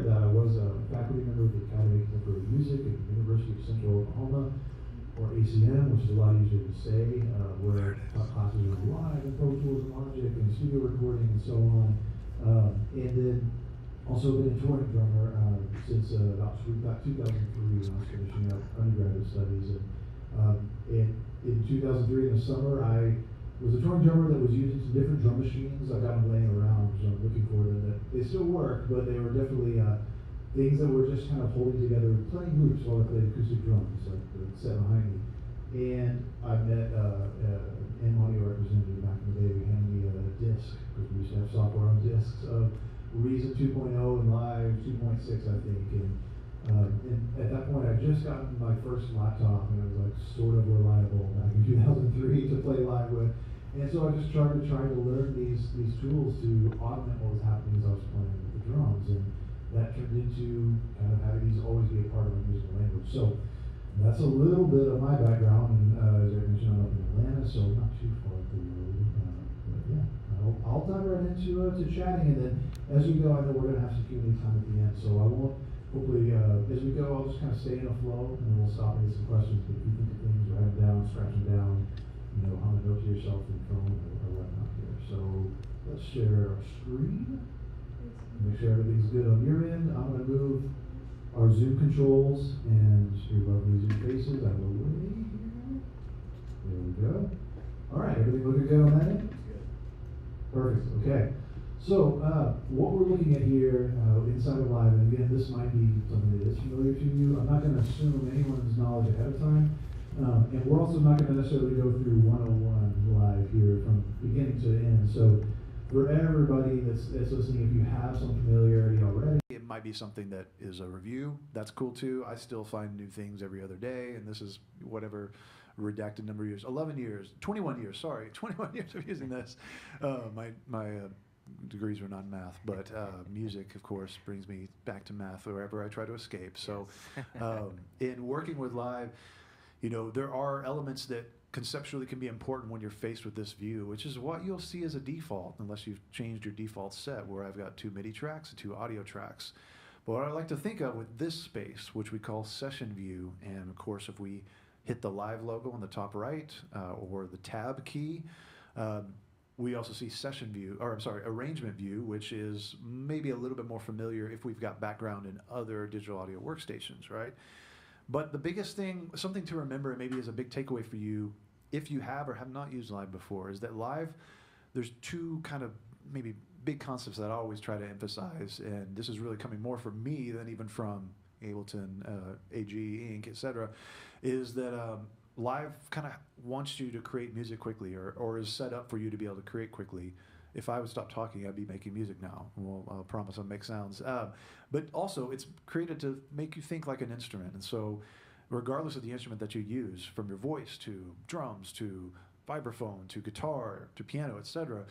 prior to that, I was a faculty member of the Academy of Contemporary Music at the University of Central Oklahoma, or ACM, which is a lot easier to say, where I taught classes on live and Pro Tools and Logic and studio recording and so on. And then also been a touring drummer since about 2003 when I was finishing up undergraduate studies. And in 2003 in the summer, I was a touring drummer that was using some different drum machines. I got them laying around, so I'm looking for them. They still work, but they were definitely things that were just kind of holding together, playing loops while I played acoustic drums, like the set behind me. And I met an audio representative back in the day who handed me a disc, because we used to have software on discs of Reason 2.0 and Live 2.6, I think. And at that point, I just gotten my first laptop, and it was like sort of reliable back in 2003 to play live with. And so I just started trying to learn these tools to augment what was happening as I was playing with the drums, and that turned into kind of having these always be a part of my musical language. So that's a little bit of my background, and as I mentioned, I'm up in Atlanta, so not too far from the road. But yeah, I'll dive right into to chatting, and then as we go, I know we're going to have some Q&A time at the end, so I won't, hopefully, as we go, I'll just kind of stay in a flow, and we'll stop and get some questions, but if you think of things, write them down, scratch them down, hum a note to yourself in phone or whatnot here. So let's share our screen. Make sure everything's good on your end. I'm going to move our Zoom controls and your lovely Zoom faces out of the way here. There we go. All right, everything looking good on that end? Perfect, okay. So what we're looking at here inside of Live, and again, this might be something that is familiar to you. I'm not going to assume anyone's knowledge ahead of time. And we're also not going to necessarily go through 101 live here from beginning to end. So for everybody that's listening, if you have some familiarity already, it might be something that is a review. That's cool too. I still find new things every other day, and this is whatever redacted number of years, 11 years, 21 years, sorry, 21 years of using this. My degrees were not in math, but music, of course, brings me back to math wherever I try to escape. So in working with Live, there are elements that conceptually can be important when you're faced with this view, which is what you'll see as a default, unless you've changed your default set, where I've got 2 MIDI tracks and 2 audio tracks. But what I like to think of with this space, which we call session view, and of course, if we hit the Live logo on the top right, or the tab key, we also see arrangement view, which is maybe a little bit more familiar if we've got background in other digital audio workstations, right? But the biggest thing, something to remember, and maybe is a big takeaway for you, if you have or have not used Live before, is that Live, there's 2 kind of maybe big concepts that I always try to emphasize, and this is really coming more from me than even from Ableton, AG, Inc., etc., is that Live kind of wants you to create music quickly, or is set up for you to be able to create quickly. If I would stop talking, I'd be making music now. Well, I'll promise I'll make sounds. But also, it's created to make you think like an instrument. And so, regardless of the instrument that you use, from your voice to drums to vibraphone to guitar to piano, etc.,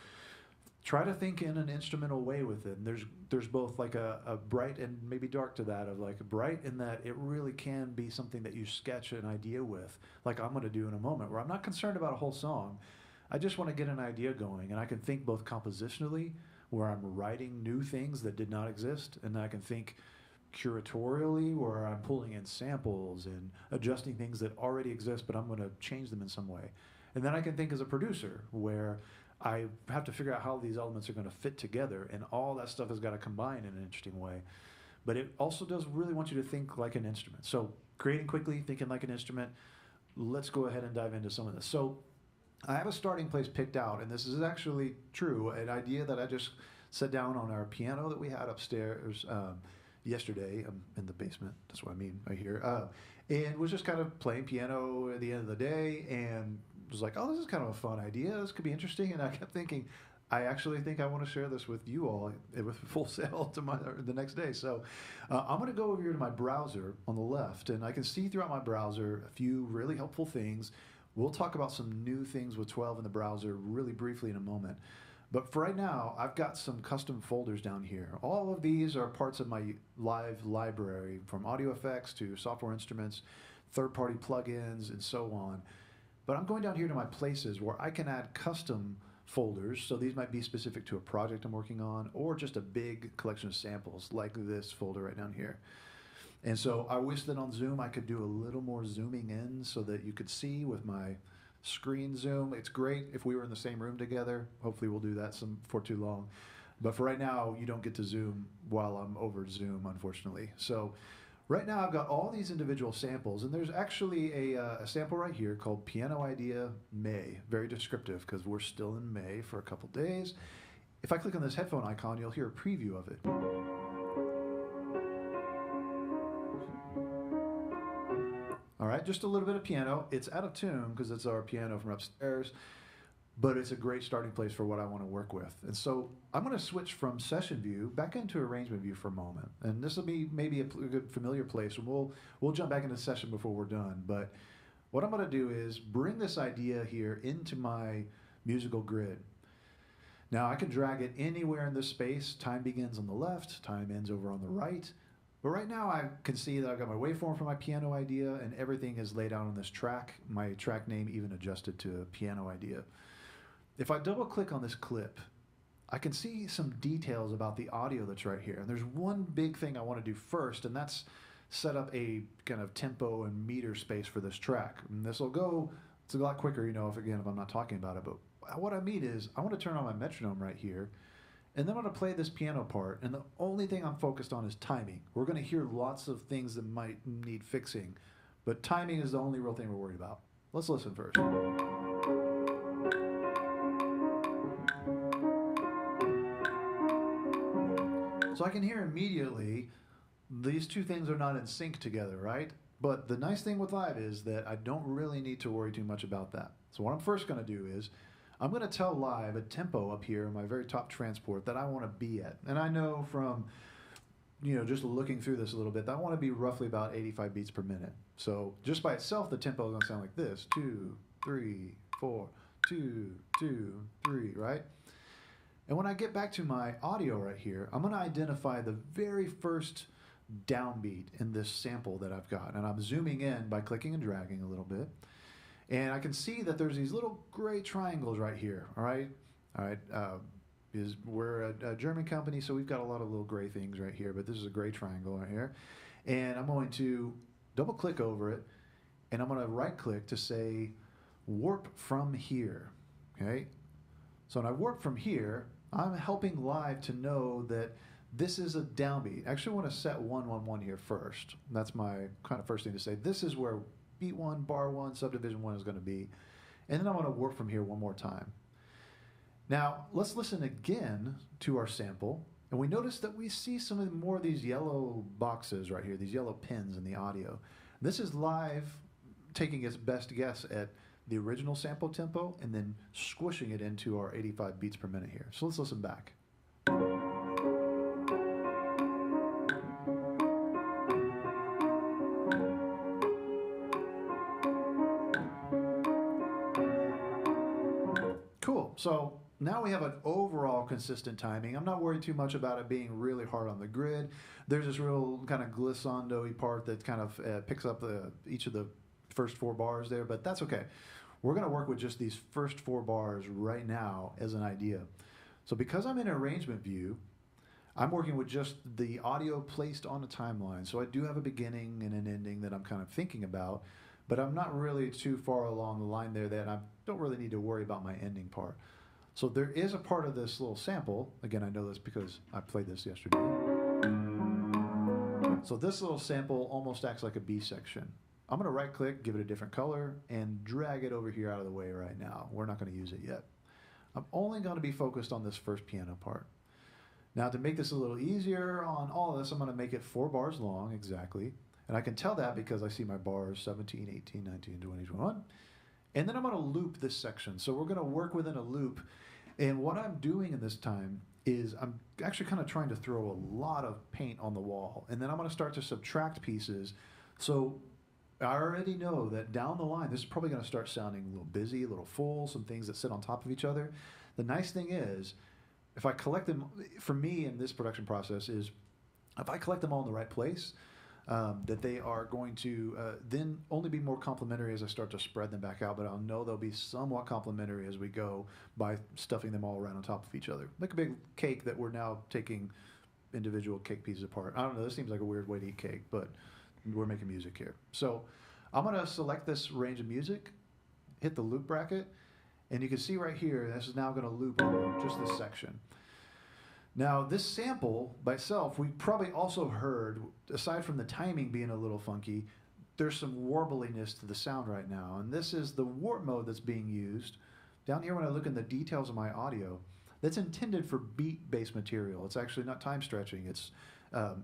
try to think in an instrumental way with it. And there's both like a bright and maybe dark to that, of like bright in that it really can be something that you sketch an idea with, like I'm going to do in a moment, where I'm not concerned about a whole song. I just want to get an idea going, and I can think both compositionally, where I'm writing new things that did not exist, and I can think curatorially, where I'm pulling in samples and adjusting things that already exist, but I'm going to change them in some way. And then I can think as a producer, where I have to figure out how these elements are going to fit together, and all that stuff has got to combine in an interesting way. But it also does really want you to think like an instrument. So creating quickly, thinking like an instrument. Let's go ahead and dive into some of this. So I have a starting place picked out, and this is actually true, an idea that I just set down on our piano that we had upstairs yesterday in the basement. That's what I mean right here. And was just kind of playing piano at the end of the day, and was like, oh, this is kind of a fun idea. This could be interesting. And I kept thinking, I actually think I want to share this with you all with Full Sail the next day. So I'm going to go over here to my browser on the left, and I can see throughout my browser a few really helpful things. We'll talk about some new things with 12 in the browser really briefly in a moment. But for right now, I've got some custom folders down here. All of these are parts of my Live library, from audio effects to software instruments, third-party plugins, and so on. But I'm going down here to my places where I can add custom folders. So these might be specific to a project I'm working on, or just a big collection of samples like this folder right down here. And so I wish that on Zoom I could do a little more zooming in so that you could see with my screen zoom. It's great if we were in the same room together. Hopefully we'll do that for too long. But for right now, you don't get to zoom while I'm over Zoom, unfortunately. So right now I've got all these individual samples, and there's actually a sample right here called Piano Idea May. Very descriptive because we're still in May for a couple days. If I click on this headphone icon, you'll hear a preview of it. All right, just a little bit of piano. It's out of tune because it's our piano from upstairs, but it's a great starting place for what I want to work with. And so I'm going to switch from session view back into arrangement view for a moment. And this will be maybe a good familiar place. We'll jump back into session before we're done. But what I'm going to do is bring this idea here into my musical grid. Now I can drag it anywhere in this space. Time begins on the left, time ends over on the right. But right now I can see that I've got my waveform for my piano idea, and everything is laid out on this track. My track name even adjusted to piano idea. If I double click on this clip, I can see some details about the audio that's right here. And there's one big thing I want to do first, and that's set up a kind of tempo and meter space for this track. And this will go, it's a lot quicker, you know, if I'm not talking about it. But what I mean is I want to turn on my metronome right here, and then I'm going to play this piano part. And the only thing I'm focused on is timing. We're going to hear lots of things that might need fixing, but timing is the only real thing we're worried about. Let's listen first. So I can hear immediately these two things are not in sync together, right? But the nice thing with live is that I don't really need to worry too much about that. So what I'm first going to do is I'm going to tell live a tempo up here in my very top transport that I want to be at. And I know from, you know, just looking through this a little bit, that I want to be roughly about 85 beats per minute. So just by itself, the tempo is going to sound like this. 2, 3, 4, 2, 2, 3, right? And when I get back to my audio right here, I'm going to identify the very first downbeat in this sample that I've got. And I'm zooming in by clicking and dragging a little bit. And I can see that there's these little gray triangles right here, all right? All right, we're a German company, so we've got a lot of little gray things right here, but this is a gray triangle right here. And I'm going to double click over it, and I'm going to right click to say warp from here, okay? So when I warp from here, I'm helping live to know that this is a downbeat. Actually, I want to set 111 here first. That's my kind of first thing to say. This is where beat 1, bar 1, subdivision 1 is going to be. And then I want to warp from here one more time. Now, let's listen again to our sample. And we notice that we see some more of these yellow boxes right here, these yellow pins in the audio. This is live taking its best guess at the original sample tempo and then squishing it into our 85 beats per minute here. So let's listen back. Cool. So now we have an overall consistent timing. I'm not worried too much about it being really hard on the grid. There's this real kind of glissando-y part that kind of picks up each of the first 4 bars there, but that's okay. We're going to work with just these first 4 bars right now as an idea. So because I'm in arrangement view, I'm working with just the audio placed on a timeline. So I do have a beginning and an ending that I'm kind of thinking about, but I'm not really too far along the line there that I don't really need to worry about my ending part. So there is a part of this little sample. Again, I know this because I played this yesterday. So this little sample almost acts like a B section. I'm going to right click, give it a different color, and drag it over here out of the way right now. We're not going to use it yet. I'm only going to be focused on this first piano part. Now to make this a little easier on all of this, I'm going to make it 4 bars long exactly. And I can tell that because I see my bars 17, 18, 19, 20, 21. And then I'm going to loop this section. So we're going to work within a loop. And what I'm doing in this time is I'm actually kind of trying to throw a lot of paint on the wall. And then I'm going to start to subtract pieces. So I already know that down the line, this is probably going to start sounding a little busy, a little full, some things that sit on top of each other. The nice thing is, if I collect them, for me in this production process is, if I collect them all in the right place, that they are going to then only be more complementary as I start to spread them back out, but I'll know they'll be somewhat complementary as we go by stuffing them all around on top of each other. Like a big cake that we're now taking individual cake pieces apart. I don't know, this seems like a weird way to eat cake, but we're making music here. So I'm going to select this range of music, hit the loop bracket, and you can see right here, this is now going to loop over just this section. Now, this sample by itself, we probably also heard, aside from the timing being a little funky, there's some warbliness to the sound right now. And this is the warp mode that's being used. Down here, when I look in the details of my audio, that's intended for beat-based material. It's actually not time stretching. It's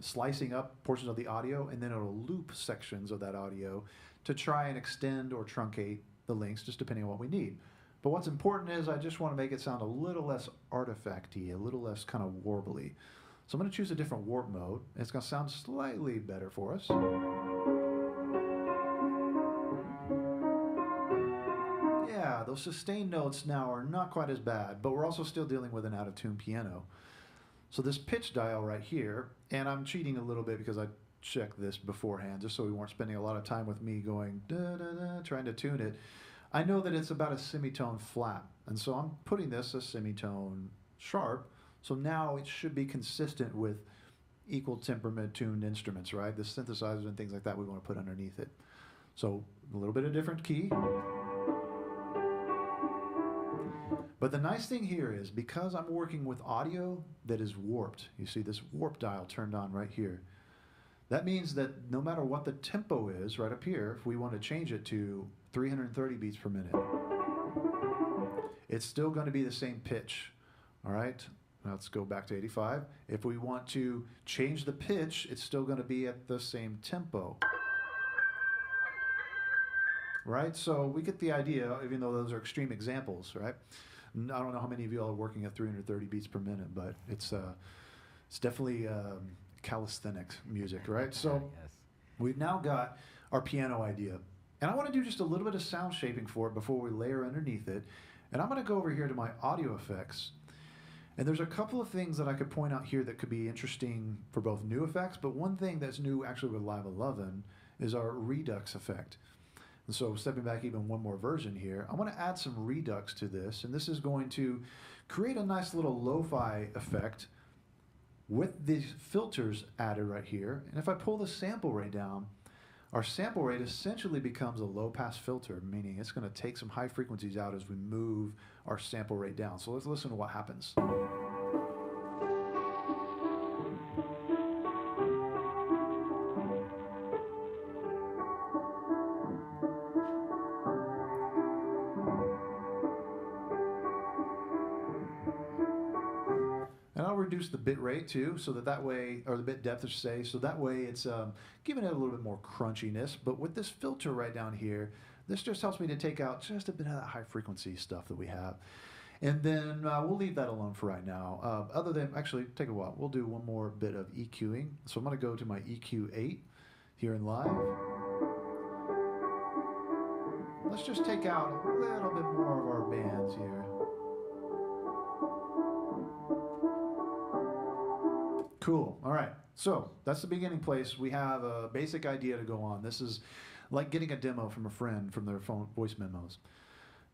slicing up portions of the audio, and then it'll loop sections of that audio to try and extend or truncate the lengths, just depending on what we need. But what's important is I just want to make it sound a little less artifacty, a little less kind of warbly. So I'm going to choose a different warp mode. And it's going to sound slightly better for us. Yeah, those sustained notes now are not quite as bad, but we're also still dealing with an out-of-tune piano. So this pitch dial right here, and I'm cheating a little bit because I checked this beforehand just so we weren't spending a lot of time with me going da-da-da, trying to tune it. I know that it's about a semitone flat, and so I'm putting this a semitone sharp, so now it should be consistent with equal temperament tuned instruments, right? The synthesizers and things like that we want to put underneath it. So a little bit of different key. But the nice thing here is because I'm working with audio that is warped, you see this warp dial turned on right here. That means that no matter what the tempo is right up here, if we want to change it to 330 beats per minute, it's still going to be the same pitch. All right, now let's go back to 85. If we want to change the pitch, it's still going to be at the same tempo. Right, so we get the idea, even though those are extreme examples, right? I don't know how many of you all are working at 330 beats per minute, but it's definitely calisthenics music, right? So yes. We've now got our piano idea. And I want to do just a little bit of sound shaping for it before we layer underneath it. And I'm going to go over here to my audio effects. And there's a couple of things that I could point out here that could be interesting for both new effects, but one thing that's new actually with Live 11 is our redux effect. And so stepping back even one more version here, I want to add some redux to this, and this is going to create a nice little lo-fi effect with these filters added right here. And if I pull the sample rate down, our sample rate essentially becomes a low-pass filter, meaning it's going to take some high frequencies out as we move our sample rate down. So let's listen to what happens. Reduce the bit rate too, so that way, or the bit depth, I should say, so that way it's giving it a little bit more crunchiness. But with this filter right down here, this just helps me to take out just a bit of that high frequency stuff that we have. And then we'll leave that alone for right now. Other than, actually, take a while. We'll do one more bit of EQing. So I'm going to go to my EQ8 here in Live. Let's just take out a little bit more of our bands here. Cool. All right. So that's the beginning place. We have a basic idea to go on. This is like getting a demo from a friend from their phone voice memos.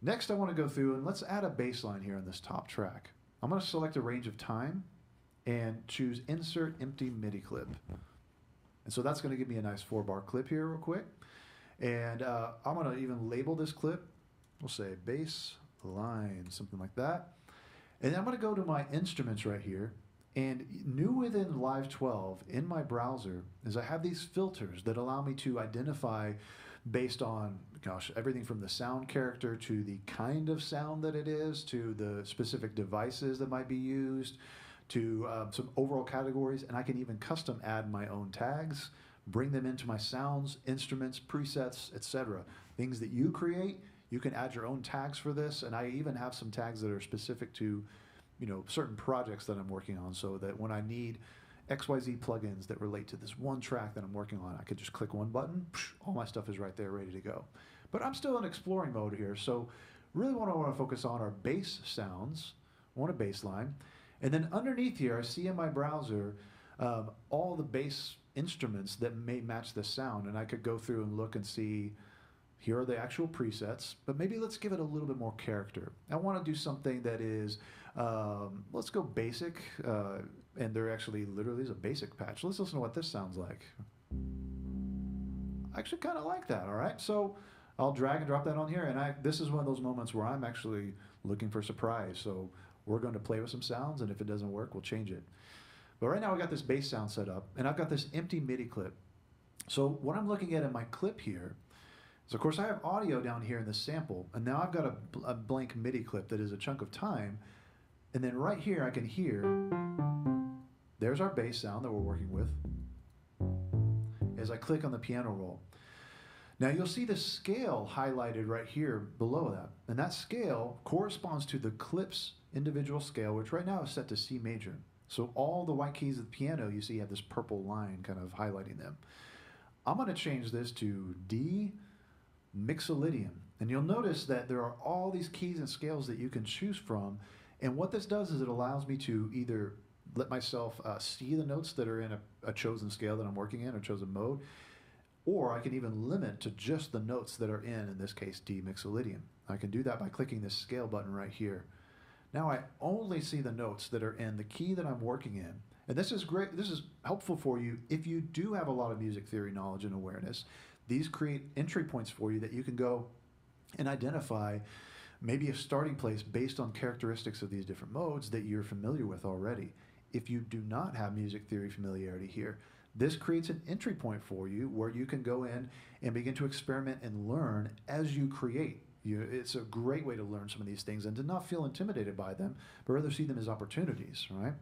Next, I want to go through and let's add a bass line here on this top track. I'm going to select a range of time and choose Insert Empty MIDI Clip. And so that's going to give me a nice 4-bar clip here real quick. And I'm going to even label this clip. We'll say bass line, something like that. And then I'm going to go to my instruments right here. And new within Live 12 in my browser is I have these filters that allow me to identify based on, gosh, everything from the sound character to the kind of sound that it is, to the specific devices that might be used, to some overall categories. And I can even custom add my own tags, bring them into my sounds, instruments, presets, etc. Things that you create, you can add your own tags for this. And I even have some tags that are specific to certain projects that I'm working on, so that when I need XYZ plugins that relate to this one track that I'm working on, I could just click one button, all my stuff is right there ready to go. But I'm still in exploring mode here, so really what I want to focus on are bass sounds. I want a bass line. And then underneath here, I see in my browser all the bass instruments that may match the sound, and I could go through and look and see, here are the actual presets, but maybe let's give it a little bit more character. I want to do something that is, let's go basic, and there actually literally is a basic patch. Let's listen to what this sounds like. I actually kind of like that, all right? So I'll drag and drop that on here, and this is one of those moments where I'm actually looking for surprise. So we're going to play with some sounds, and if it doesn't work, we'll change it. But right now I got this bass sound set up, and I've got this empty MIDI clip. So what I'm looking at in my clip here is, of course, I have audio down here in the sample, and now I've got a blank MIDI clip that is a chunk of time, and then right here I can hear, there's our bass sound that we're working with, as I click on the piano roll. Now you'll see the scale highlighted right here below that, and that scale corresponds to the clip's individual scale, which right now is set to C major. So all the white keys of the piano you see have this purple line kind of highlighting them. I'm going to change this to D Mixolydian, and you'll notice that there are all these keys and scales that you can choose from, and what this does is it allows me to either let myself see the notes that are in a chosen scale that I'm working in, or chosen mode, or I can even limit to just the notes that are in this case, D Mixolydian. I can do that by clicking this scale button right here. Now I only see the notes that are in the key that I'm working in. And this is great, this is helpful for you if you do have a lot of music theory knowledge and awareness. These create entry points for you that you can go and identify maybe a starting place based on characteristics of these different modes that you're familiar with already. If you do not have music theory familiarity here, this creates an entry point for you where you can go in and begin to experiment and learn as you create. It's a great way to learn some of these things and to not feel intimidated by them, but rather see them as opportunities, right?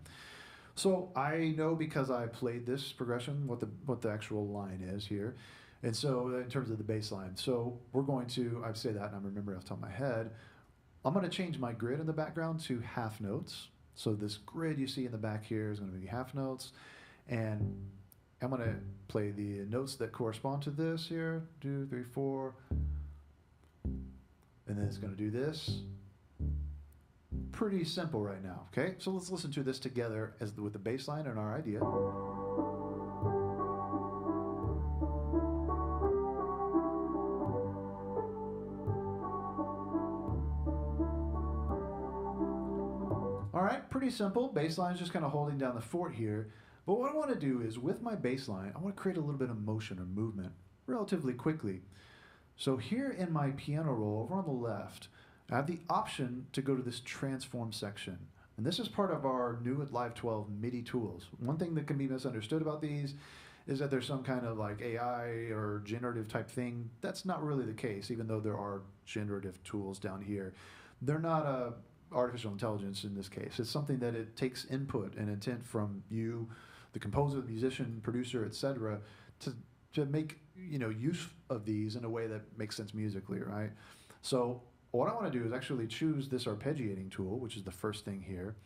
So I know, because I played this progression, what the actual line is here. And so in terms of the bass line, so we're going to, I say that and I remember off the top of my head, I'm going to change my grid in the background to half notes. So this grid you see in the back here is going to be half notes, and I'm going to play the notes that correspond to this here, 2, 3, 4, and then it's going to do this. Pretty simple right now, okay? So let's listen to this together with the bass line and our idea. All right, pretty simple. Bass line is just kind of holding down the fort here. But what I want to do is, with my bass line, I want to create a little bit of motion or movement relatively quickly. So here in my piano roll over on the left, I have the option to go to this transform section. And this is part of our new at Live 12 MIDI tools. One thing that can be misunderstood about these is that there's some kind of like AI or generative type thing. That's not really the case, even though there are generative tools down here. They're not artificial intelligence in this case. It's something that it takes input and intent from you, the composer, the musician, producer, etc., to make use of these in a way that makes sense musically, right? So what I want to do is actually choose this arpeggiating tool, which is the first thing here,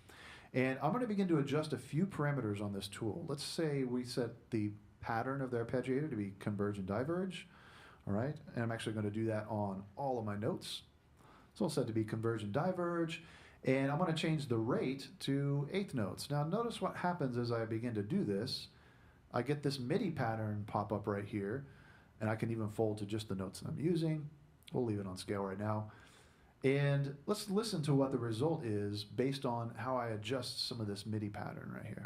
and I'm going to begin to adjust a few parameters on this tool. Let's say we set the pattern of the arpeggiator to be converge and diverge, all right? And I'm actually going to do that on all of my notes. So I'll set it to be converge and diverge, and I'm going to change the rate to eighth notes. Now notice what happens as I begin to do this. I get this MIDI pattern pop up right here, and I can even fold to just the notes that I'm using. We'll leave it on scale right now. And let's listen to what the result is based on how I adjust some of this MIDI pattern right here.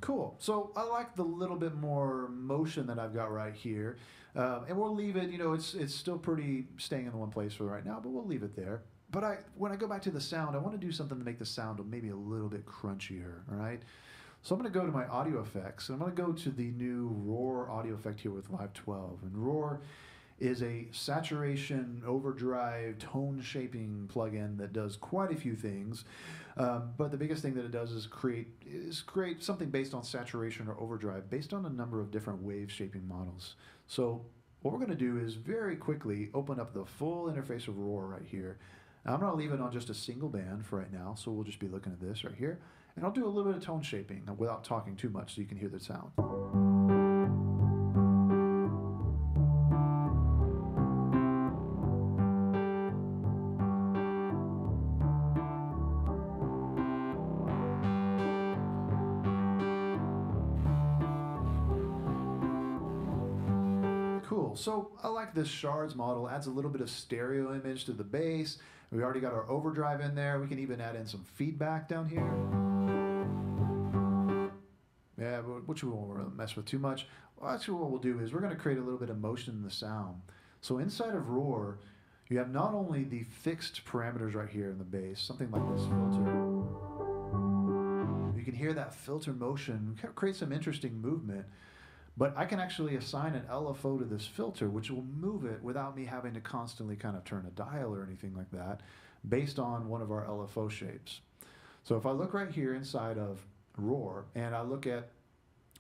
Cool. So I like the little bit more motion that I've got right here. And we'll leave it, it's still pretty staying in one place for right now, but we'll leave it there. But when I go back to the sound, I want to do something to make the sound maybe a little bit crunchier, all right? So I'm going to go to my audio effects, and I'm going to go to the new Roar audio effect here with Live 12. And Roar is a saturation, overdrive, tone shaping plugin that does quite a few things. But the biggest thing that it does is create something based on saturation or overdrive based on a number of different wave shaping models. So what we're going to do is very quickly open up the full interface of Roar right here. I'm going to leave it on just a single band for right now, so we'll just be looking at this right here. And I'll do a little bit of tone shaping without talking too much so you can hear the sound. Cool. So I like this shards model. Adds a little bit of stereo image to the bass. We already got our overdrive in there. We can even add in some feedback down here. Yeah, which we won't really mess with too much. Well, actually, what we'll do is we're going to create a little bit of motion in the sound. So inside of Roar, you have not only the fixed parameters right here in the bass, something like this filter. You can hear that filter motion, create some interesting movement. But I can actually assign an LFO to this filter, which will move it without me having to constantly kind of turn a dial or anything like that, based on one of our LFO shapes. So if I look right here inside of Roar, and I look at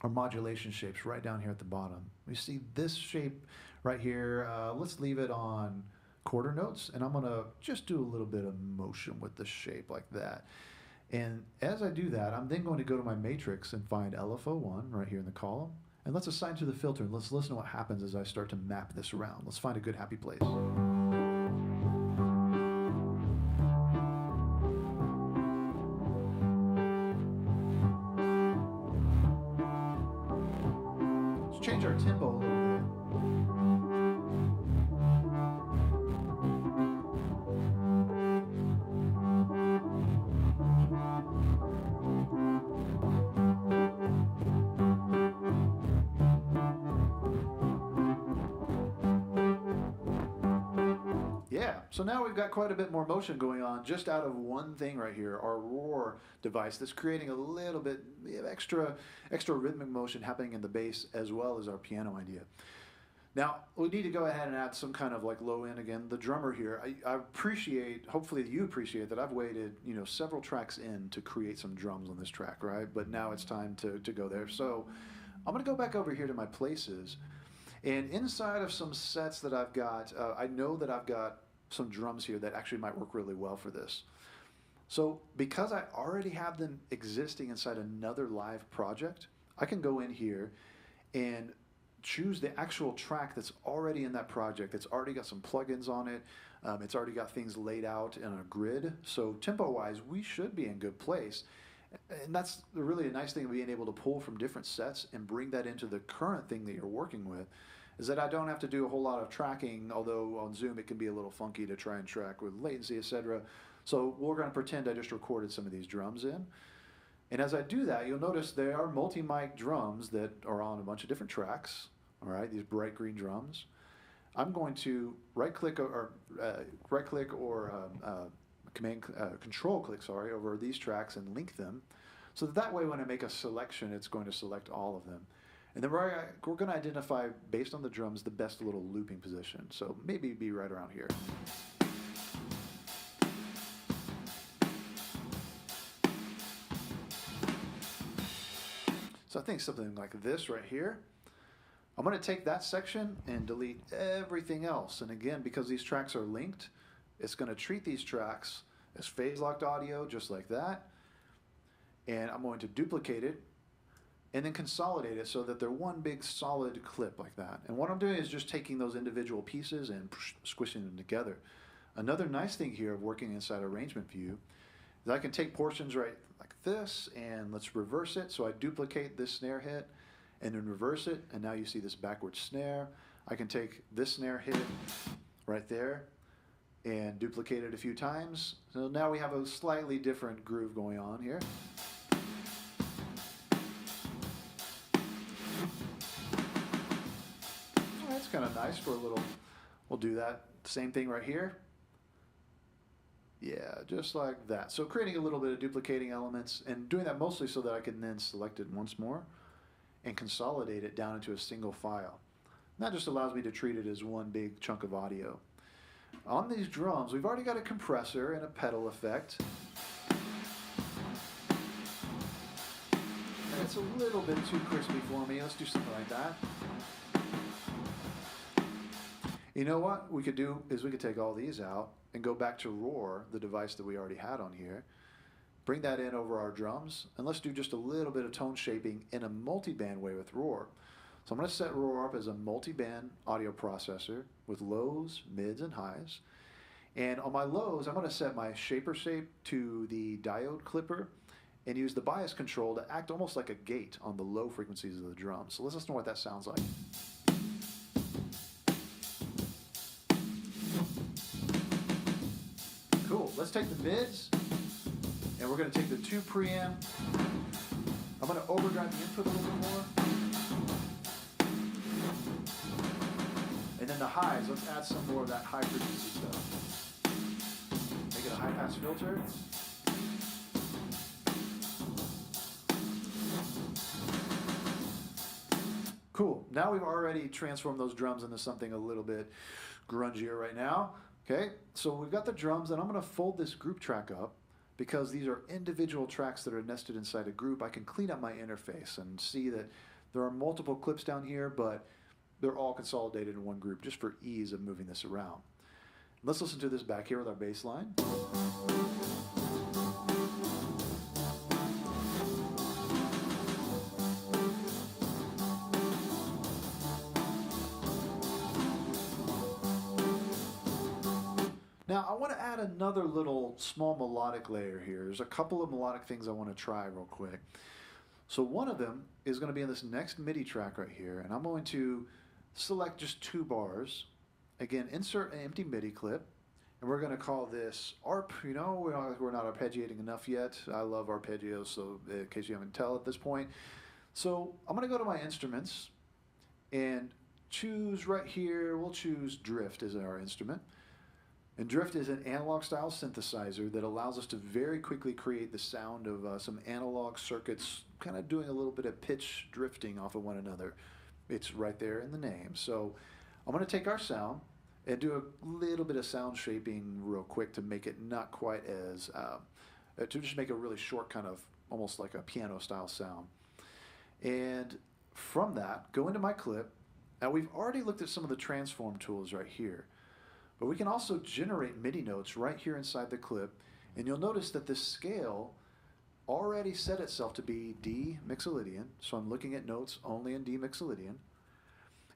our modulation shapes right down here at the bottom, we see this shape right here. Let's leave it on quarter notes, and I'm gonna just do a little bit of motion with the shape like that. And as I do that, I'm then going to go to my matrix and find LFO1 right here in the column. And let's assign to the filter, and let's listen to what happens as I start to map this around. Let's find a good happy place. Let's change our tempo a little bit. So now we've got quite a bit more motion going on just out of one thing right here, our Roar device that's creating a little bit extra rhythmic motion happening in the bass as well as our piano idea. Now, we need to go ahead and add some kind of like low end again. The drummer here, I appreciate, hopefully you appreciate that I've waited, several tracks in to create some drums on this track, right? But now it's time to go there. So I'm gonna go back over here to my places, and inside of some sets that I've got, I know that I've got some drums here that actually might work really well for this. So because I already have them existing inside another live project, I can go in here and choose the actual track that's already in that project. It's already got some plugins on it. It's already got things laid out in a grid. So tempo-wise, we should be in good place. And that's really a nice thing of being able to pull from different sets and bring that into the current thing that you're working with, is that I don't have to do a whole lot of tracking, although on Zoom it can be a little funky to try and track with latency, etc. So we're going to pretend I just recorded some of these drums in. And as I do that, you'll notice they are multi-mic drums that are on a bunch of different tracks, all right, these bright green drums. I'm going to right-click or control-click, over these tracks and link them, so that way when I make a selection, it's going to select all of them. And then we're going to identify, based on the drums, the best little looping position. So maybe be right around here. So I think something like this right here. I'm going to take that section and delete everything else. And again, because these tracks are linked, it's going to treat these tracks as phase-locked audio, just like that. And I'm going to duplicate it and then consolidate it so that they're one big solid clip like that. And what I'm doing is just taking those individual pieces and squishing them together. Another nice thing here of working inside arrangement view is I can take portions right like this, and let's reverse it. So I duplicate this snare hit and then reverse it, and now you see this backward snare. I can take this snare hit right there and duplicate it a few times. So now we have a slightly different groove going on here. Kind of nice for a little, we'll do that same thing right here. Yeah, just like that. So creating a little bit of duplicating elements and doing that mostly so that I can then select it once more and consolidate it down into a single file. And that just allows me to treat it as one big chunk of audio. On these drums, we've already got a compressor and a pedal effect. And it's a little bit too crispy for me. Let's do something like that. You know what we could do is we could take all these out and go back to Roar, the device that we already had on here, bring that in over our drums, and let's do just a little bit of tone shaping in a multi-band way with Roar. So I'm going to set Roar up as a multi-band audio processor with lows, mids, and highs. And on my lows, I'm going to set my shaper shape to the diode clipper and use the bias control to act almost like a gate on the low frequencies of the drum. So let's listen to what that sounds like. let's take the mids, and we're going to take the 2 preamp. I'm going to overdrive the input a little bit more. And then the highs, let's add some more of that high frequency stuff. Make it a high pass filter. Cool. Now we've already transformed those drums into something a little bit grungier right now. Okay, so we've got the drums, and I'm going to fold this group track up because these are individual tracks that are nested inside a group. I can clean up my interface and see that there are multiple clips down here, but they're all consolidated in one group just for ease of moving this around. Let's listen to this back here with our bass line. Now, I want to add another little small melodic layer here. There's a couple of melodic things I want to try real quick. So one of them is going to be in this next MIDI track right here, and I'm going to select just 2 bars. Again, insert an empty MIDI clip, and we're going to call this ARP. You know, we're not arpeggiating enough yet. I love arpeggios, so in case you haven't tell at this point. So I'm going to go to my instruments and choose right here, we'll choose Drift as our instrument. And Drift is an analog style synthesizer that allows us to very quickly create the sound of some analog circuits kind of doing a little bit of pitch drifting off of one another. It's right there in the name. So I'm going to take our sound and do a little bit of sound shaping real quick to make it not quite as, to just make a really short kind of almost like a piano style sound. And from that, go into my clip. Now we've already looked at some of the transform tools right here. But we can also generate MIDI notes right here inside the clip, and you'll notice that this scale already set itself to be D Mixolydian, so I'm looking at notes only in D Mixolydian.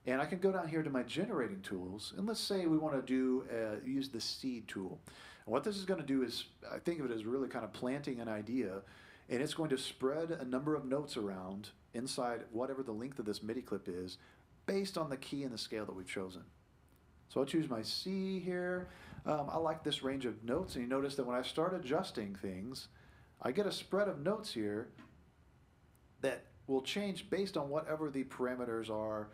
And I can go down here to my generating tools, and let's say we want to use the seed tool. And what this is going to do is, I think of it as really kind of planting an idea, and it's going to spread a number of notes around inside whatever the length of this MIDI clip is, based on the key and the scale that we've chosen. So I'll choose my C here. I like this range of notes, and you notice that when I start adjusting things, I get a spread of notes here that will change based on whatever the parameters are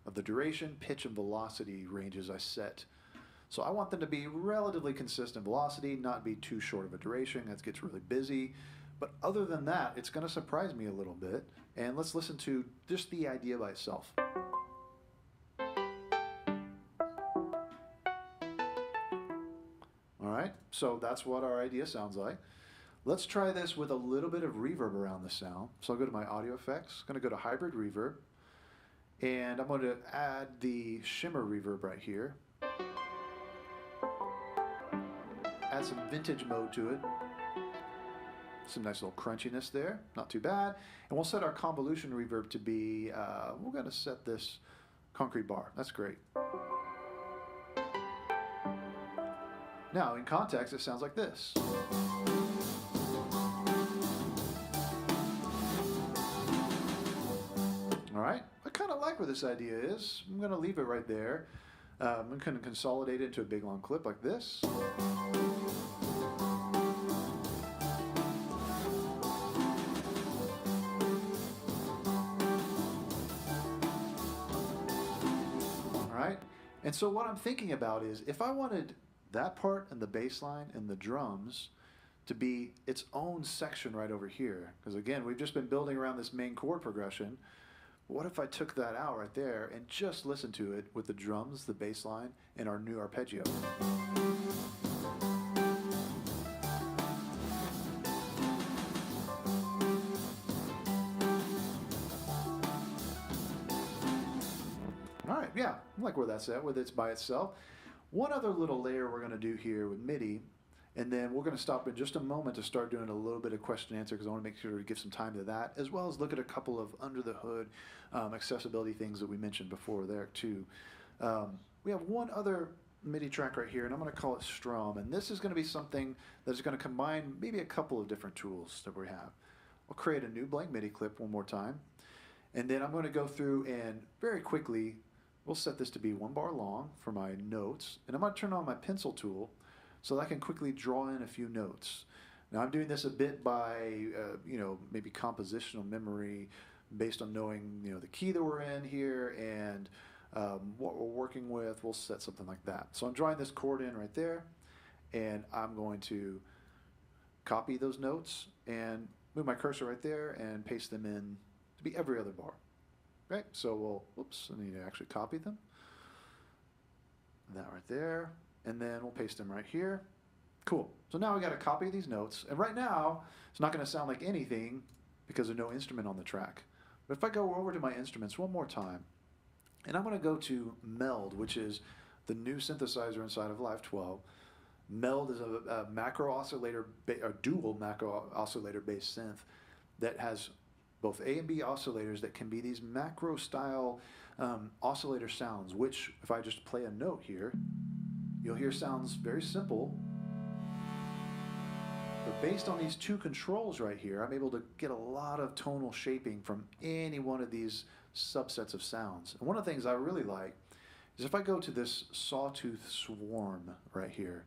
of the duration, pitch, and velocity ranges I set. So I want them to be relatively consistent velocity, not be too short of a duration. That gets really busy. But other than that, it's going to surprise me a little bit. And let's listen to just the idea by itself. Alright, so that's what our idea sounds like. Let's try this with a little bit of reverb around the sound. So I'll go to my audio effects, I'm going to go to hybrid reverb, and I'm going to add the shimmer reverb right here. Add some vintage mode to it. Some nice little crunchiness there, not too bad. And we'll set our convolution reverb to be, we're going to set this concrete bar. That's great. Now, in context, it sounds like this. All right, I kind of like where this idea is. I'm going to leave it right there. I'm going to consolidate it into a big long clip like this. All right, and so what I'm thinking about is if I wanted that part and the bass line and the drums to be its own section right over here, because again, we've just been building around this main chord progression. What if I took that out right there and just listened to it with the drums, the bass line, and our new arpeggio? All right, yeah, I like where that's at, whether it's by itself. One other little layer we're going to do here with MIDI, and then we're going to stop in just a moment to start doing a little bit of question and answer because I want to make sure to give some time to that, as well as look at a couple of under the hood accessibility things that we mentioned before there too. We have one other MIDI track right here, and I'm going to call it Strum, and this is going to be something that is going to combine maybe a couple of different tools that we have. I'll create a new blank MIDI clip one more time, and then I'm going to go through and very quickly we'll set this to be 1 bar long for my notes, and I'm going to turn on my pencil tool so that I can quickly draw in a few notes. Now I'm doing this a bit by, maybe compositional memory based on knowing, the key that we're in here and what we're working with. We'll set something like that. So I'm drawing this chord in right there, and I'm going to copy those notes and move my cursor right there and paste them in to be every other bar. Okay, so I need to actually copy them. That right there, and then we'll paste them right here. Cool. So now we got a copy of these notes, and right now it's not going to sound like anything because there's no instrument on the track. But if I go over to my instruments one more time, and I'm going to go to Meld, which is the new synthesizer inside of Live 12. Meld is a macro oscillator, a dual macro oscillator based synth that has both A and B oscillators that can be these macro style oscillator sounds, which if I just play a note here, you'll hear sounds very simple. But based on these two controls right here, I'm able to get a lot of tonal shaping from any one of these subsets of sounds. And one of the things I really like is if I go to this sawtooth swarm right here,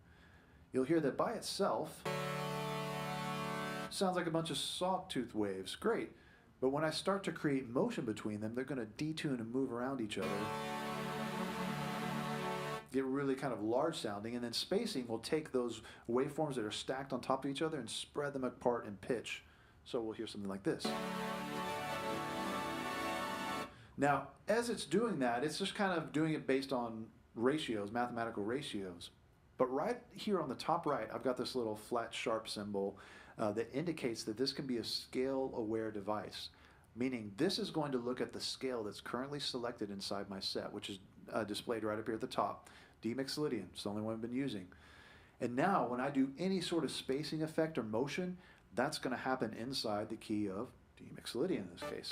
you'll hear that by itself sounds like a bunch of sawtooth waves. Great. But when I start to create motion between them, they're going to detune and move around each other, get really kind of large sounding, and then spacing will take those waveforms that are stacked on top of each other and spread them apart in pitch. So we'll hear something like this. Now, as it's doing that, it's just kind of doing it based on ratios, mathematical ratios. But right here on the top right, I've got this little flat sharp symbol that indicates that this can be a scale-aware device, meaning this is going to look at the scale that's currently selected inside my set, which is displayed right up here at the top. D Mixolydian, it's the only one I've been using. And now when I do any sort of spacing effect or motion, that's going to happen inside the key of D Mixolydian in this case.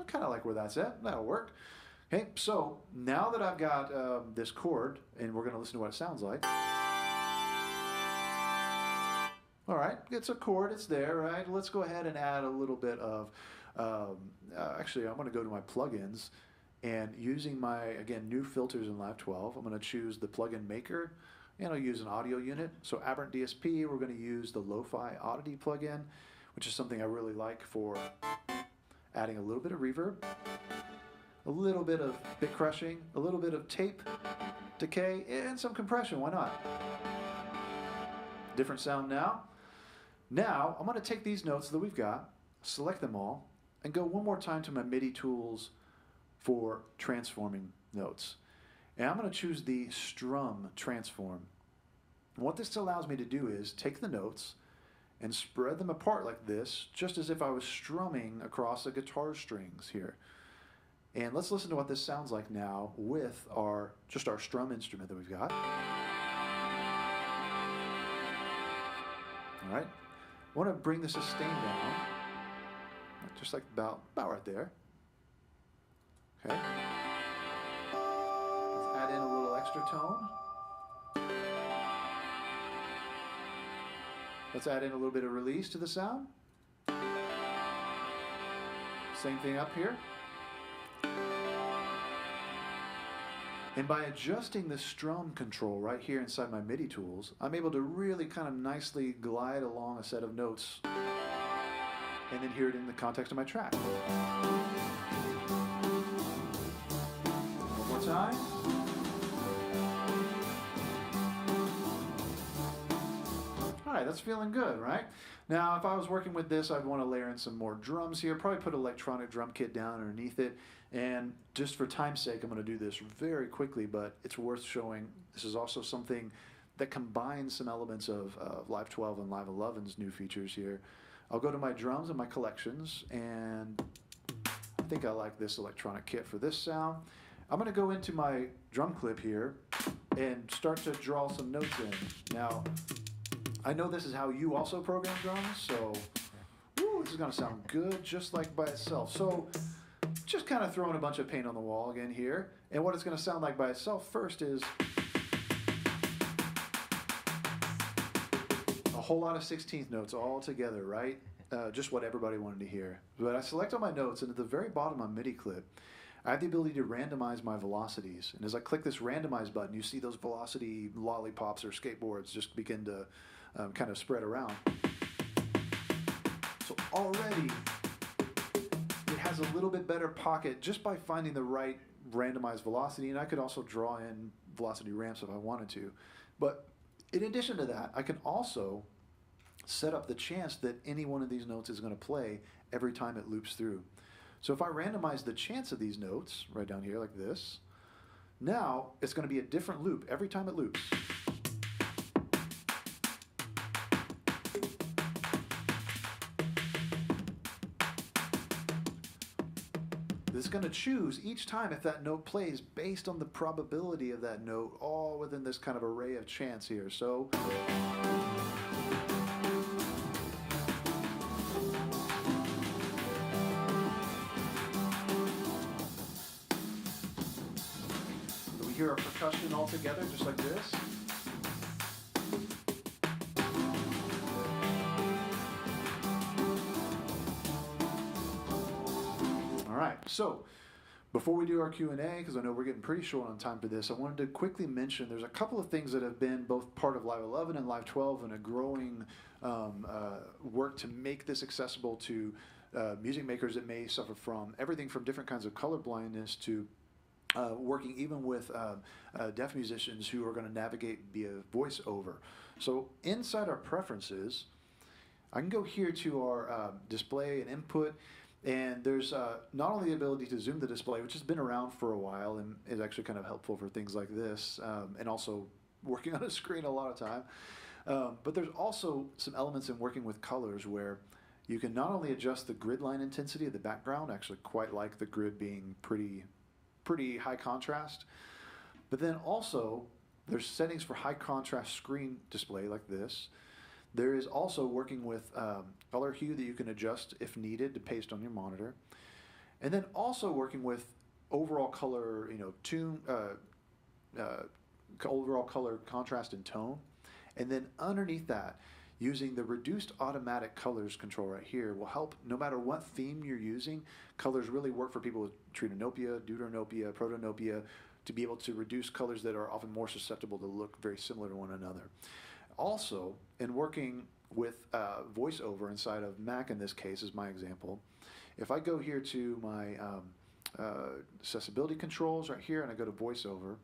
I kind of like where that's at. That'll work. Okay, so now that I've got this chord, and we're going to listen to what it sounds like. All right, it's a chord, it's there, right? Let's go ahead and add a little bit of, actually I'm going to go to my plugins, and using my, again, new filters in Live 12, I'm going to choose the plugin maker, and I'll use an audio unit. So Aberrant DSP, we're going to use the Lo-Fi Oddity plugin, which is something I really like for adding a little bit of reverb, a little bit of bit crushing, a little bit of tape decay, and some compression, why not? Different sound now. Now, I'm going to take these notes that we've got, select them all, and go one more time to my MIDI tools for transforming notes. And I'm going to choose the strum transform. And what this allows me to do is take the notes and spread them apart like this, just as if I was strumming across the guitar strings here. And let's listen to what this sounds like now with our strum instrument that we've got. All right. I want to bring the sustain down, just like about right there. Okay. Let's add in a little extra tone. Let's add in a little bit of release to the sound. Same thing up here. And by adjusting the strum control right here inside my MIDI tools, I'm able to really kind of nicely glide along a set of notes and then hear it in the context of my track. One more time. All right, that's feeling good, right? Now, if I was working with this, I'd want to layer in some more drums here, probably put an electronic drum kit down underneath it. And just for time's sake, I'm going to do this very quickly, but it's worth showing. This is also something that combines some elements of Live 12 and Live 11's new features here. I'll go to my drums and my collections, and I think I like this electronic kit for this sound. I'm going to go into my drum clip here and start to draw some notes in. Now, I know this is how you also program drums, so this is going to sound good just like by itself. So just kind of throwing a bunch of paint on the wall again here. And what it's going to sound like by itself first is a whole lot of 16th notes all together, right? just what everybody wanted to hear. But I select all my notes, and at the very bottom on MIDI clip, I have the ability to randomize my velocities. And as I click this randomize button, you see those velocity lollipops or skateboards just begin to kind of spread around. So already it has a little bit better pocket just by finding the right randomized velocity, and I could also draw in velocity ramps if I wanted to. But in addition to that, I can also set up the chance that any one of these notes is going to play every time it loops through. So if I randomize the chance of these notes right down here like this, now it's going to be a different loop every time it loops. It's going to choose each time if that note plays based on the probability of that note, all within this kind of array of chance here. So we hear our percussion all together just like this. All right, so before we do our Q&A, because I know we're getting pretty short on time for this, I wanted to quickly mention there's a couple of things that have been both part of Live 11 and Live 12 and a growing work to make this accessible to music makers that may suffer from everything from different kinds of color blindness to working even with deaf musicians who are going to navigate via voiceover. So inside our preferences, I can go here to our display and input. And there's not only the ability to zoom the display, which has been around for a while and is actually kind of helpful for things like this, and also working on a screen a lot of time, but there's also some elements in working with colors where you can not only adjust the grid line intensity of the background, actually quite like the grid being pretty high contrast, but then also there's settings for high contrast screen display like this. There is also working with color hue that you can adjust if needed to paste on your monitor. And then also working with overall color, overall color contrast and tone. And then underneath that, using the reduced automatic colors control right here will help no matter what theme you're using. Colors really work for people with tritanopia, deuteranopia, protanopia, to be able to reduce colors that are often more susceptible to look very similar to one another. Also, in working with voiceover inside of Mac in this case is my example. If I go here to my accessibility controls right here and I go to voiceover,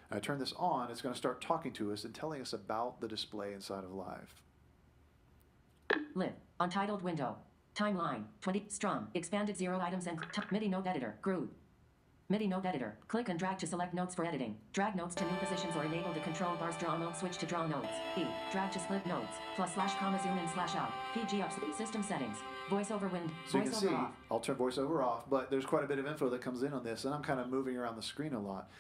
and I turn this on, it's going to start talking to us and telling us about the display inside of Live. Lib. Untitled window. Timeline. 20. Strum. Expanded 0 items and MIDI note editor. Groove. MIDI note editor. Click and drag to select notes for editing. Drag notes to new positions or enable the control bars draw mode switch to draw notes. E. Drag to split notes. +/ zoom in / out. PG up. System settings. Voiceover wind. So you can see, off. I'll turn voiceover off, but there's quite a bit of info that comes in on this, and I'm kind of moving around the screen a lot.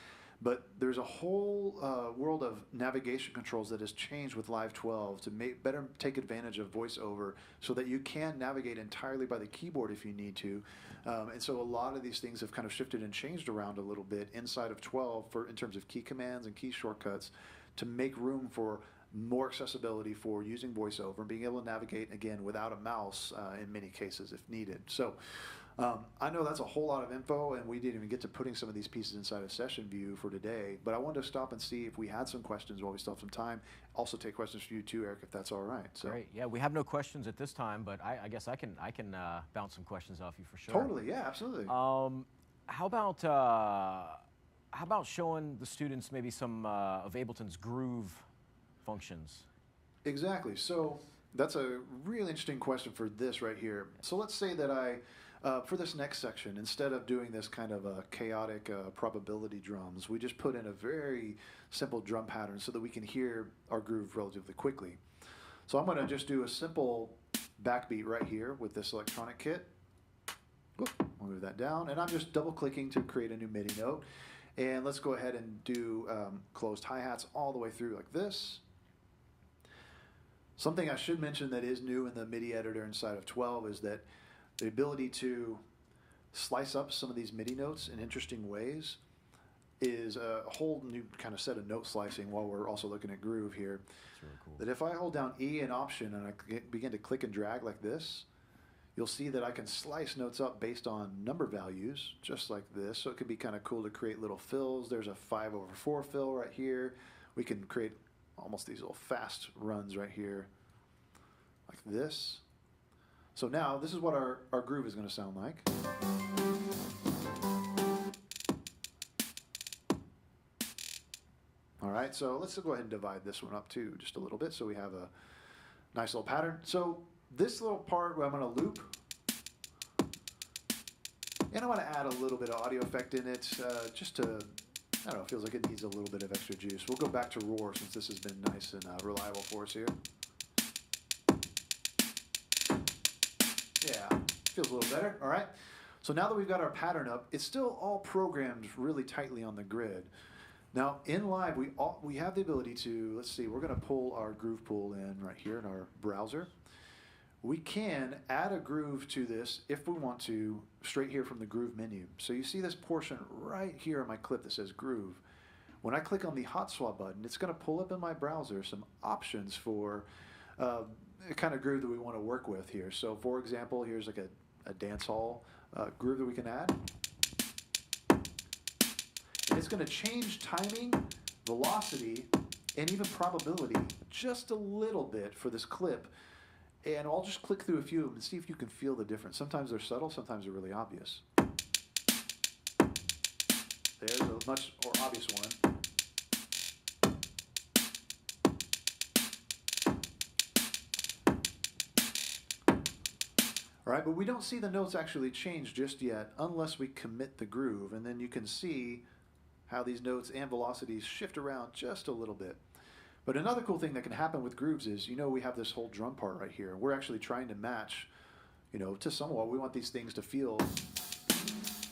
But there's a whole world of navigation controls that has changed with Live 12 to better take advantage of voiceover so that you can navigate entirely by the keyboard if you need to. And so a lot of these things have kind of shifted and changed around a little bit inside of 12 in terms of key commands and key shortcuts to make room for more accessibility for using voiceover and being able to navigate, again, without a mouse in many cases if needed. So I know that's a whole lot of info, and we didn't even get to putting some of these pieces inside of session view for today, but I wanted to stop and see if we had some questions while we still have some time. Also take questions from you too, Eric, if that's all right. So. Great. Yeah, we have no questions at this time, but I guess I can bounce some questions off you for sure. Totally, yeah, absolutely. How about showing the students maybe some of Ableton's groove functions? Exactly. So that's a really interesting question for this right here. So let's say that for this next section, instead of doing this kind of chaotic probability drums, we just put in a very simple drum pattern so that we can hear our groove relatively quickly. So I'm going to just do a simple backbeat right here with this electronic kit. Whoop, I'll move that down, and I'm just double clicking to create a new MIDI note. And let's go ahead and do closed hi-hats all the way through like this. Something I should mention that is new in the MIDI editor inside of 12 is that the ability to slice up some of these MIDI notes in interesting ways is a whole new kind of set of note slicing while we're also looking at groove here. That's really cool. That if I hold down E in Option and I begin to click and drag like this, you'll see that I can slice notes up based on number values, just like this. So it could be kind of cool to create little fills. There's a 5/4 fill right here. We can create almost these little fast runs right here, like this. So now this is what our groove is going to sound like. All right, so let's go ahead and divide this one up too, just a little bit, so we have a nice little pattern. So this little part where I'm going to loop, and I want to add a little bit of audio effect in it, just to, I don't know, it feels like it needs a little bit of extra juice. We'll go back to roar since this has been nice and reliable for us here. Yeah, feels a little better. All right. So now that we've got our pattern up, it's still all programmed really tightly on the grid. Now in live, we have the ability to, let's see, we're going to pull our groove pool in right here in our browser. We can add a groove to this if we want to, straight here from the groove menu. So you see this portion right here on my clip that says groove. When I click on the hot swap button, it's going to pull up in my browser some options for the kind of groove that we want to work with here. So for example, here's like a dance hall groove that we can add. And it's going to change timing, velocity, and even probability just a little bit for this clip. And I'll just click through a few of them and see if you can feel the difference. Sometimes they're subtle, sometimes they're really obvious. There's a much more obvious one. All right, but we don't see the notes actually change just yet unless we commit the groove, and then you can see how these notes and velocities shift around just a little bit. But another cool thing that can happen with grooves is, you know, we have this whole drum part right here. We're actually trying to match, you know, to somewhat. We want these things to feel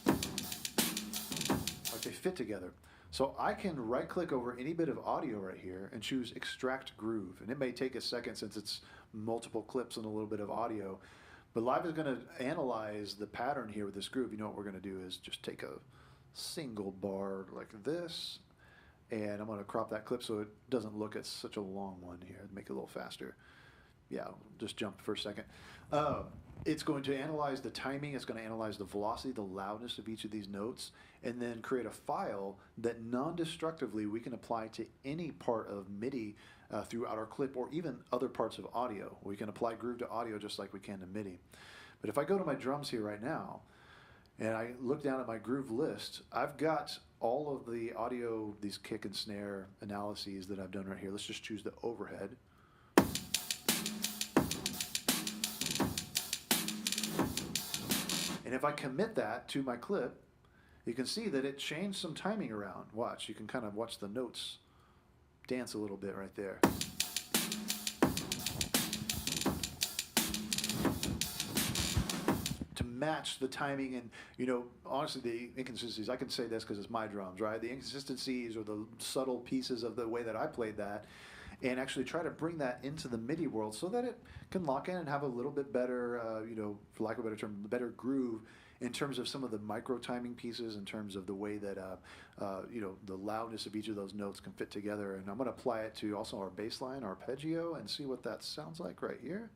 like they fit together. So I can right click over any bit of audio right here and choose extract groove. And it may take a second since it's multiple clips and a little bit of audio. But Live is going to analyze the pattern here with this groove. You know what we're going to do is just take a single bar like this, and I'm going to crop that clip so it doesn't look at such a long one here. Make it a little faster. Yeah, I'll just jump for a second. It's going to analyze the timing. It's going to analyze the velocity, the loudness of each of these notes, and then create a file that non-destructively we can apply to any part of MIDI throughout our clip, or even other parts of audio. We can apply groove to audio just like we can to MIDI. But if I go to my drums here right now, and I look down at my groove list, I've got all of the audio, these kick and snare analyses that I've done right here. Let's just choose the overhead. And if I commit that to my clip, you can see that it changed some timing around. Watch, you can kind of watch the notes dance a little bit right there. Match the timing, and you know, honestly, the inconsistencies, I can say this because it's my drums, right? The inconsistencies or the subtle pieces of the way that I played that, and actually try to bring that into the MIDI world so that it can lock in and have a little bit better, you know, for lack of a better term, better groove in terms of some of the micro timing pieces, in terms of the way that, you know, the loudness of each of those notes can fit together. And I'm going to apply it to also our bass line, arpeggio, and see what that sounds like right here.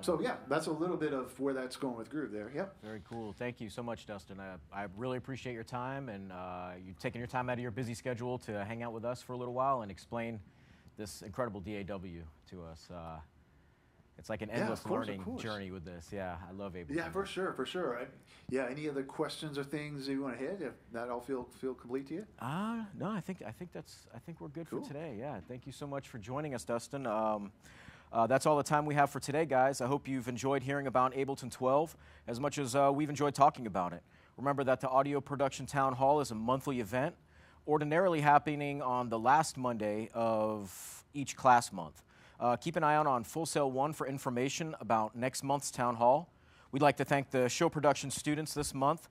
So yeah, that's a little bit of where that's going with groove there. Yep. Very cool. Thank you so much, Dustin. I really appreciate your time, and you taking your time out of your busy schedule to hang out with us for a little while and explain this incredible DAW to us. It's like an endless learning journey with this. Yeah, I love Ableton. Yeah, for sure, for sure. Yeah, any other questions or things you want to hit? If that all feel complete to you? No, I think we're good for today. Yeah, thank you so much for joining us, Dustin. That's all the time we have for today, guys. I hope you've enjoyed hearing about Ableton 12 as much as we've enjoyed talking about it. Remember that the Audio Production Town Hall is a monthly event, ordinarily happening on the last Monday of each class month. Keep an eye out on Full Sail 1 for information about next month's Town Hall. We'd like to thank the show production students this month,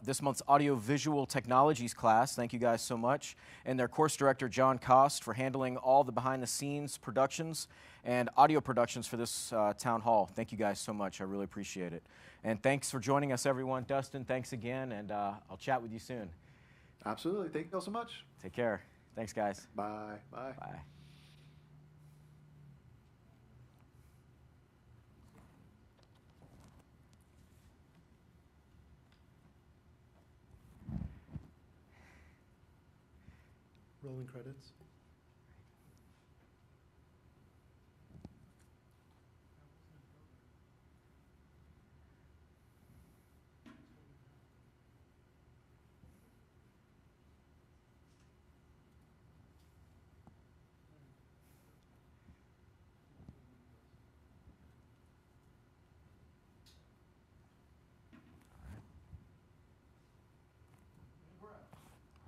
this month's audio-visual technologies class. Thank you guys so much. And their course director, John Cost, for handling all the behind-the-scenes productions and audio productions for this town hall. Thank you guys so much. I really appreciate it. And thanks for joining us, everyone. Dustin, thanks again, and I'll chat with you soon. Absolutely. Thank you all so much. Take care. Thanks, guys. Bye. Bye. Bye. Rolling credits.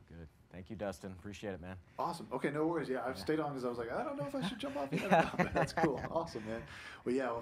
Good. Thank you, Dustin. Appreciate it, man. Awesome. Okay, no worries. Yeah, I've stayed on because I was like, I don't know if I should jump off. Yet. That's cool. Awesome, man. Well, yeah. Well,